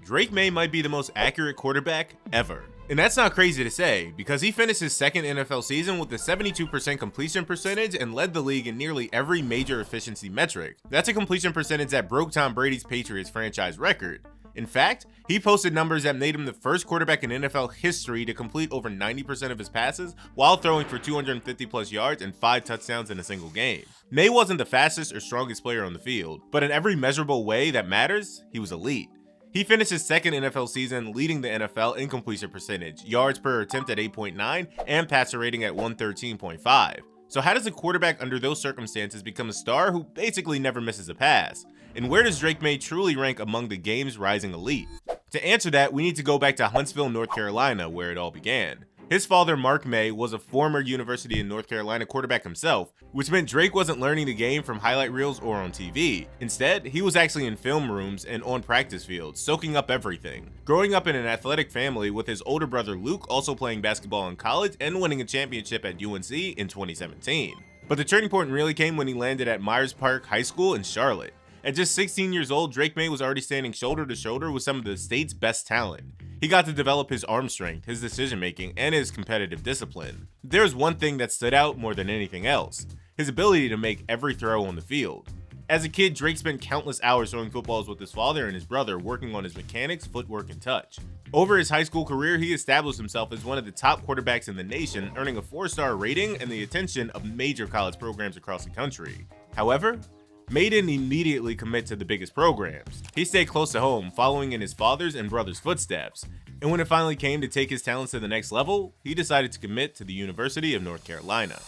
Drake Maye might be the most accurate quarterback ever. And that's not crazy to say, because he finished his second NFL season with a 72% completion percentage and led the league in nearly every major efficiency metric. That's a completion percentage that broke Tom Brady's Patriots franchise record. In fact, he posted numbers that made him the first quarterback in NFL history to complete over 90% of his passes while throwing for 250 plus yards and 5 touchdowns in a single game. Maye wasn't the fastest or strongest player on the field, but in every measurable way that matters, he was elite. He finished his second NFL season leading the NFL in completion percentage, yards per attempt at 8.9, and passer rating at 113.5. So how does a quarterback under those circumstances become a star who basically never misses a pass? And where does Drake Maye truly rank among the game's rising elite? To answer that, we need to go back to Huntsville, North Carolina, where it all began. His father, Mark Maye, was a former University of North Carolina quarterback himself, which meant Drake wasn't learning the game from highlight reels or on TV. Instead, he was actually in film rooms and on practice fields, soaking up everything. Growing up in an athletic family with his older brother Luke also playing basketball in college and winning a championship at UNC in 2017. But the turning point really came when he landed at Myers Park High School in Charlotte. At just 16 years old, Drake Maye was already standing shoulder to shoulder with some of the state's best talent. He got to develop his arm strength, his decision making, and his competitive discipline. There's one thing that stood out more than anything else: his ability to make every throw on the field. As a kid, Drake spent countless hours throwing footballs with his father and his brother, working on his mechanics, footwork, and touch. Over his high school career, he established himself as one of the top quarterbacks in the nation, earning a 4-star rating and the attention of major college programs across the country. However, Maye didn't immediately commit to the biggest programs. He stayed close to home, following in his father's and brother's footsteps. And when it finally came to take his talents to the next level, he decided to commit to the University of North Carolina.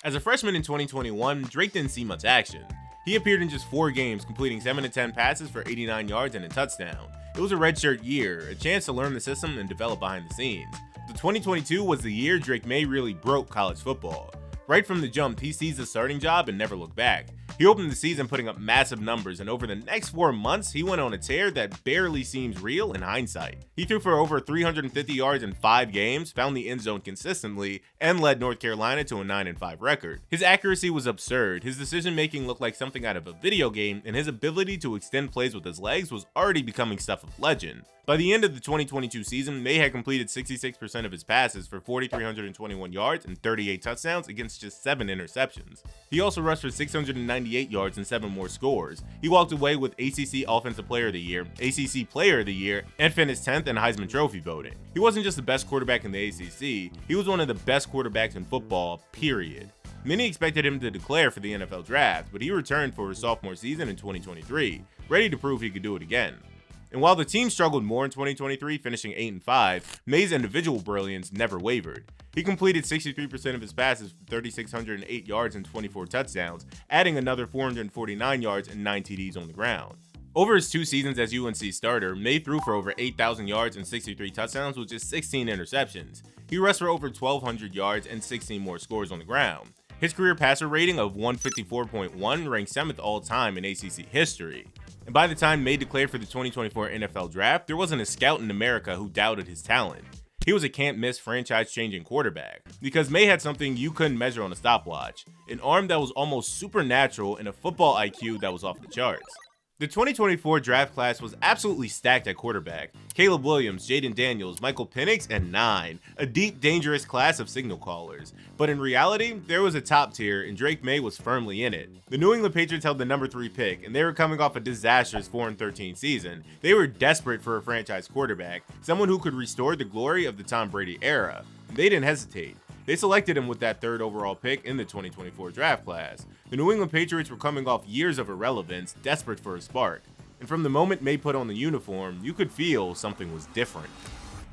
As a freshman in 2021, Drake didn't see much action. He appeared in just 4 games, completing 7 to 10 passes for 89 yards and a touchdown. It was a redshirt year, a chance to learn the system and develop behind the scenes. The 2022 was the year Drake Maye really broke college football. Right from the jump, he seized the starting job and never looked back. He opened the season putting up massive numbers, and over the next 4 months, he went on a tear that barely seems real in hindsight. He threw for over 350 yards in 5 games, found the end zone consistently, and led North Carolina to a 9-5 record. His accuracy was absurd, his decision making looked like something out of a video game, and his ability to extend plays with his legs was already becoming stuff of legend. By the end of the 2022 season, Maye had completed 66% of his passes for 4,321 yards and 38 touchdowns against just 7 interceptions. He also rushed for 698 yards and 7 more scores. He walked away with ACC Offensive Player of the Year, ACC Player of the Year, and finished 10th in Heisman Trophy voting. He wasn't just the best quarterback in the ACC, he was one of the best quarterbacks in football, period. Many expected him to declare for the NFL draft, but he returned for his sophomore season in 2023, ready to prove he could do it again. And while the team struggled more in 2023, finishing 8-5, Maye's individual brilliance never wavered. He completed 63% of his passes for 3,608 yards and 24 touchdowns, adding another 449 yards and 9 TDs on the ground. Over his 2 seasons as UNC starter, Maye threw for over 8,000 yards and 63 touchdowns with just 16 interceptions. He rushed for over 1,200 yards and 16 more scores on the ground. His career passer rating of 154.1 ranked 7th all-time in ACC history. And by the time Maye declared for the 2024 NFL Draft, there wasn't a scout in America who doubted his talent. He was a can't-miss franchise-changing quarterback, because Maye had something you couldn't measure on a stopwatch: an arm that was almost supernatural and a football IQ that was off the charts. The 2024 draft class was absolutely stacked at quarterback. Caleb Williams, Jaden Daniels, Michael Penix, and 9. A deep, dangerous class of signal callers. But in reality, there was a top tier, and Drake Maye was firmly in it. The New England Patriots held the number 3 pick, and they were coming off a disastrous 4-13 season. They were desperate for a franchise quarterback, someone who could restore the glory of the Tom Brady era. They didn't hesitate. They selected him with that 3rd overall pick in the 2024 draft class. The New England Patriots were coming off years of irrelevance, desperate for a spark. And from the moment Maye put on the uniform, you could feel something was different.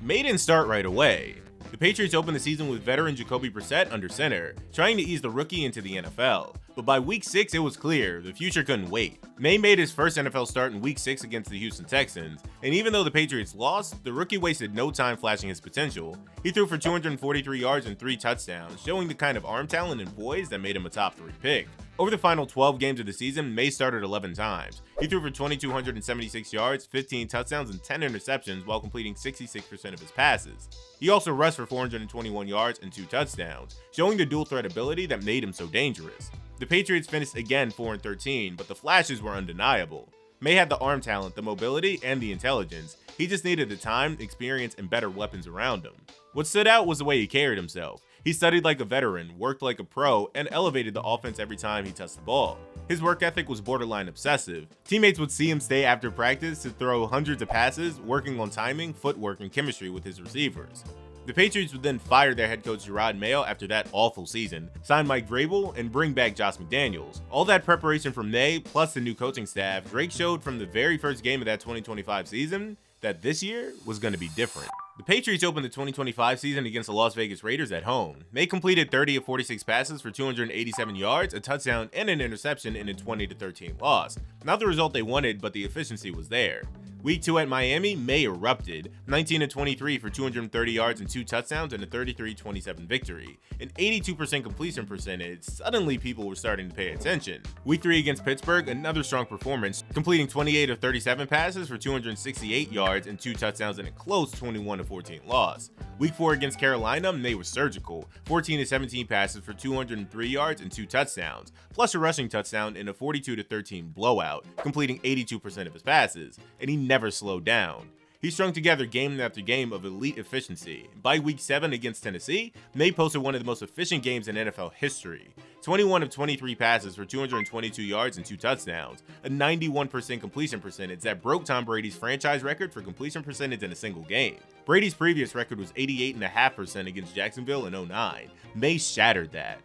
Maye didn't start right away. The Patriots opened the season with veteran Jacoby Brissett under center, trying to ease the rookie into the NFL. But by week 6, it was clear the future couldn't wait. Maye made his first NFL start in week 6 against the Houston Texans, and even though the Patriots lost, the rookie wasted no time flashing his potential. He threw for 243 yards and 3 touchdowns, showing the kind of arm talent and poise that made him a top 3 pick. Over the final 12 games of the season, Maye started 11 times. He threw for 2,276 yards, 15 touchdowns, and 10 interceptions while completing 66% of his passes. He also rushed for 421 yards and 2 touchdowns, showing the dual threat ability that made him so dangerous. The Patriots finished again 4-13, but the flashes were undeniable. Maye had the arm talent, the mobility, and the intelligence. He just needed the time, experience, and better weapons around him. What stood out was the way he carried himself. He studied like a veteran, worked like a pro, and elevated the offense every time he touched the ball. His work ethic was borderline obsessive. Teammates would see him stay after practice to throw hundreds of passes, working on timing, footwork, and chemistry with his receivers. The Patriots would then fire their head coach Drake Maye after that awful season, sign Mike Vrabel, and bring back Josh McDaniels. All that preparation from Maye, plus the new coaching staff, Drake showed from the very first game of that 2025 season that this year was going to be different. The Patriots opened the 2025 season against the Las Vegas Raiders at home. They completed 30 of 46 passes for 287 yards, a touchdown, and an interception in a 20-13 loss. Not the result they wanted, but the efficiency was there. Week 2 at Miami, Maye erupted, 19-23 for 230 yards and 2 touchdowns in a 33-27 victory. An 82% completion percentage, suddenly people were starting to pay attention. Week 3 against Pittsburgh, another strong performance, completing 28 of 37 passes for 268 yards and 2 touchdowns in a close 21-14 loss. Week 4 against Carolina, Maye was surgical, 14-17 passes for 203 yards and 2 touchdowns, plus a rushing touchdown in a 42-13 blowout, completing 82% of his passes, and he never slowed down. He strung together game after game of elite efficiency. By week 7 against Tennessee, Maye posted one of the most efficient games in NFL history. 21 of 23 passes for 222 yards and 2 touchdowns, a 91% completion percentage that broke Tom Brady's franchise record for completion percentage in a single game. Brady's previous record was 88.5% against Jacksonville in 09. Maye shattered that.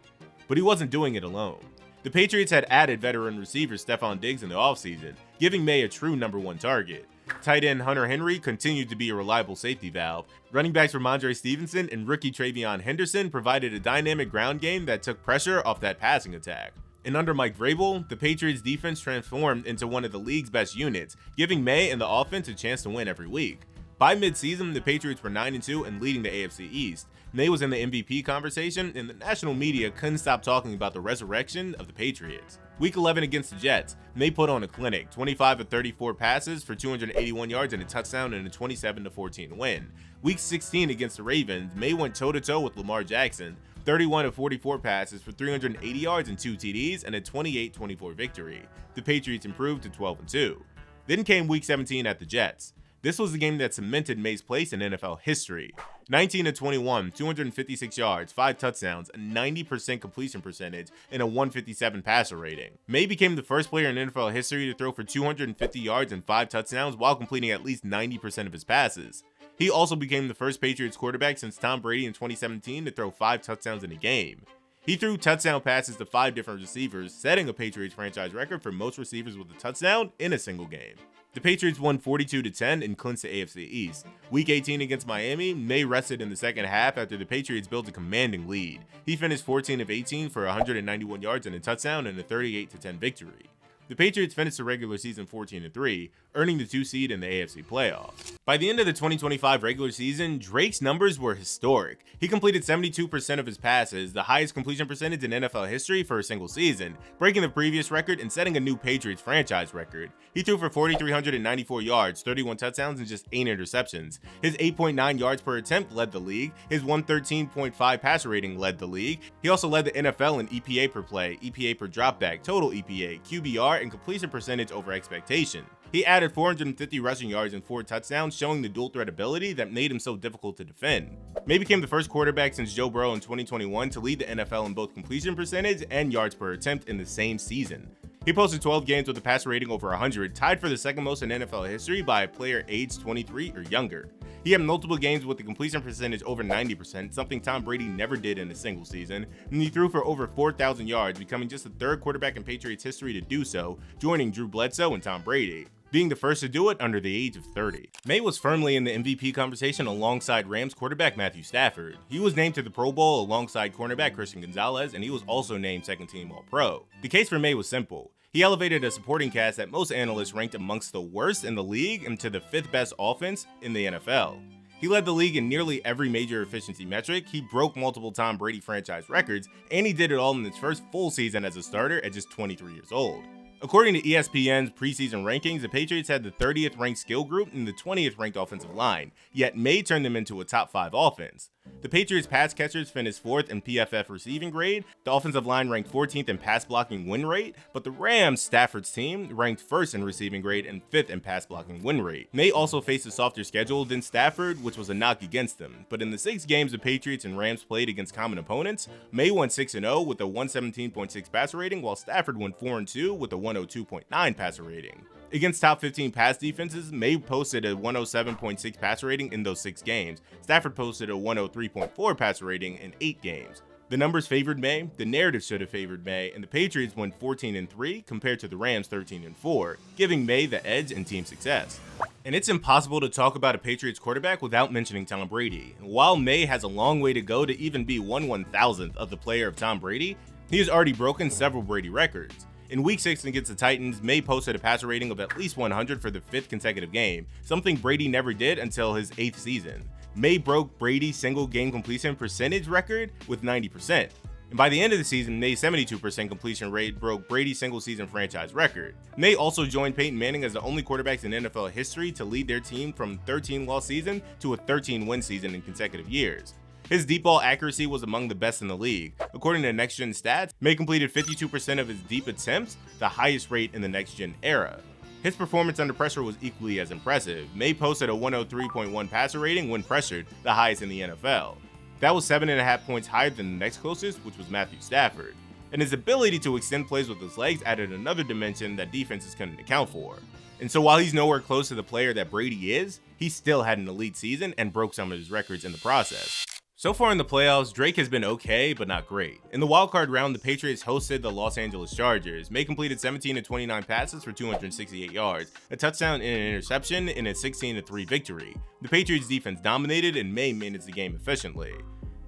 But he wasn't doing it alone. The Patriots had added veteran receiver Stephon Diggs in the offseason, giving Maye a true number 1 target. Tight end Hunter Henry continued to be a reliable safety valve. Running backs Ramondre Stevenson and rookie Travion Henderson provided a dynamic ground game that took pressure off that passing attack. And under Mike Vrabel, the Patriots defense transformed into one of the league's best units, giving Maye and the offense a chance to win every week. By mid-season, the Patriots were 9-2 and leading the AFC East. Maye was in the MVP conversation, and the national media couldn't stop talking about the resurrection of the Patriots. Week 11 against the Jets, Maye put on a clinic, 25 of 34 passes for 281 yards and a touchdown in a 27-14 win. Week 16 against the Ravens, Maye went toe-to-toe with Lamar Jackson, 31 of 44 passes for 380 yards and 2 TDs and a 28-24 victory. The Patriots improved to 12-2. Then came Week 17 at the Jets. This was the game that cemented Maye's place in NFL history. 19-21, 256 yards, 5 touchdowns, a 90% completion percentage, and a 157 passer rating. Maye became the first player in NFL history to throw for 250 yards and 5 touchdowns while completing at least 90% of his passes. He also became the first Patriots quarterback since Tom Brady in 2017 to throw 5 touchdowns in a game. He threw touchdown passes to 5 different receivers, setting a Patriots franchise record for most receivers with a touchdown in a single game. The Patriots won 42-10 and clinched the AFC East. Week 18 against Miami, Maye rested in the second half after the Patriots built a commanding lead. He finished 14 of 18 for 191 yards and a touchdown in a 38-10 victory. The Patriots finished the regular season 14-3, earning the 2 seed in the AFC playoffs. By the end of the 2025 regular season, Drake's numbers were historic. He completed 72% of his passes, the highest completion percentage in NFL history for a single season, breaking the previous record and setting a new Patriots franchise record. He threw for 4,394 yards, 31 touchdowns, and just 8 interceptions. His 8.9 yards per attempt led the league. His 113.5 passer rating led the league. He also led the NFL in EPA per play, EPA per dropback, total EPA, QBR, and completion percentage over expectation. He added 450 rushing yards and 4 touchdowns, showing the dual threat ability that made him so difficult to defend. Maye became the first quarterback since Joe Burrow in 2021 to lead the NFL in both completion percentage and yards per attempt in the same season. He posted 12 games with a passer rating over 100, tied for the second most in NFL history by a player aged 23 or younger. He had multiple games with a completion percentage over 90%, something Tom Brady never did in a single season, and he threw for over 4,000 yards, becoming just the 3rd quarterback in Patriots history to do so, joining Drew Bledsoe and Tom Brady, being the first to do it under the age of 30. Maye was firmly in the MVP conversation alongside Rams quarterback Matthew Stafford. He was named to the Pro Bowl alongside cornerback Christian Gonzalez, and he was also named second team All-Pro. The case for Maye was simple. He elevated a supporting cast that most analysts ranked amongst the worst in the league into the 5th best offense in the NFL. He led the league in nearly every major efficiency metric, he broke multiple Tom Brady franchise records, and he did it all in his first full season as a starter at just 23 years old. According to ESPN's preseason rankings, the Patriots had the 30th ranked skill group and the 20th ranked offensive line, yet Maye turned them into a top 5 offense. The Patriots pass catchers finished 4th in PFF receiving grade, the offensive line ranked 14th in pass blocking win rate, but the Rams, Stafford's team, ranked 1st in receiving grade and 5th in pass blocking win rate. Maye also faced a softer schedule than Stafford, which was a knock against them, but in the 6 games the Patriots and Rams played against common opponents, Maye went 6-0 with a 117.6 passer rating, while Stafford went 4-2 with a 102.9 passer rating. Against top 15 pass defenses, Maye posted a 107.6 passer rating in those 6 games. Stafford posted a 103.4 passer rating in 8 games. The numbers favored Maye, the narrative should have favored Maye, and the Patriots went 14-3 compared to the Rams 13-4, giving Maye the edge in team success. And it's impossible to talk about a Patriots quarterback without mentioning Tom Brady. While Maye has a long way to go to even be 1/1000th of the player of Tom Brady, he has already broken several Brady records. In Week 6 against the Titans, Maye posted a passer rating of at least 100 for the 5th consecutive game, something Brady never did until his 8th season. Maye broke Brady's single game completion percentage record with 90%. And by the end of the season, Maye's 72% completion rate broke Brady's single season franchise record. Maye also joined Peyton Manning as the only quarterbacks in NFL history to lead their team from 13-loss season to a 13-win season in consecutive years. His deep ball accuracy was among the best in the league. According to Next Gen Stats, Maye completed 52% of his deep attempts, the highest rate in the Next Gen era. His performance under pressure was equally as impressive. Maye posted a 103.1 passer rating when pressured, the highest in the NFL. That was 7.5 points higher than the next closest, which was Matthew Stafford. And his ability to extend plays with his legs added another dimension that defenses couldn't account for. And so while he's nowhere close to the player that Brady is, he still had an elite season and broke some of his records in the process. So far in the playoffs, Drake has been okay, but not great. In the wildcard round, the Patriots hosted the Los Angeles Chargers. Maye completed 17 of 29 passes for 268 yards, a touchdown and an interception in a 16-3 victory. The Patriots defense dominated and Maye managed the game efficiently.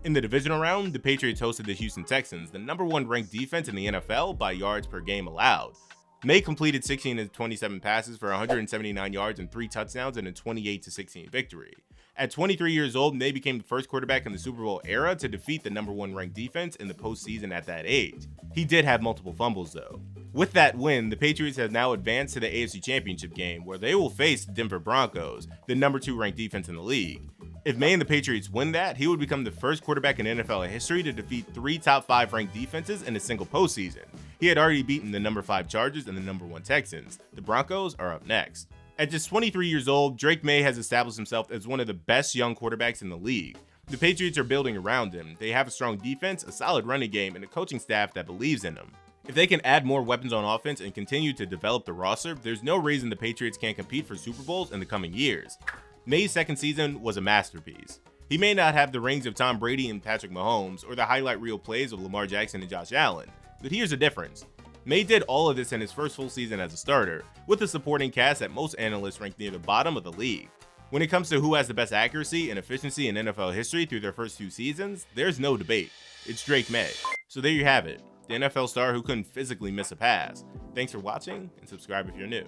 In the divisional round, the Patriots hosted the Houston Texans, the #1 ranked defense in the NFL by yards per game allowed. Maye completed 16 of 27 passes for 179 yards and 3 touchdowns in a 28-16 victory. At 23 years old, Maye became the first quarterback in the Super Bowl era to defeat the #1 ranked defense in the postseason at that age. He did have multiple fumbles though. With that win, the Patriots have now advanced to the AFC Championship game, where they will face the Denver Broncos, the #2 ranked defense in the league. If Maye and the Patriots win that, he would become the first quarterback in NFL history to defeat 3 top 5 ranked defenses in a single postseason. He had already beaten the #5 Chargers and the #1 Texans. The Broncos are up next. At just 23 years old, Drake Maye has established himself as one of the best young quarterbacks in the league. The Patriots are building around him. They have a strong defense, a solid running game, and a coaching staff that believes in him. If they can add more weapons on offense and continue to develop the roster, there's no reason the Patriots can't compete for Super Bowls in the coming years. Maye's second season was a masterpiece. He may not have the rings of Tom Brady and Patrick Mahomes, or the highlight reel plays of Lamar Jackson and Josh Allen, but here's the difference. Maye did all of this in his first full season as a starter, with a supporting cast that most analysts rank near the bottom of the league. When it comes to who has the best accuracy and efficiency in NFL history through their first 2 seasons, there's no debate. It's Drake Maye. So there you have it, the NFL star who couldn't physically miss a pass. Thanks for watching, and subscribe if you're new.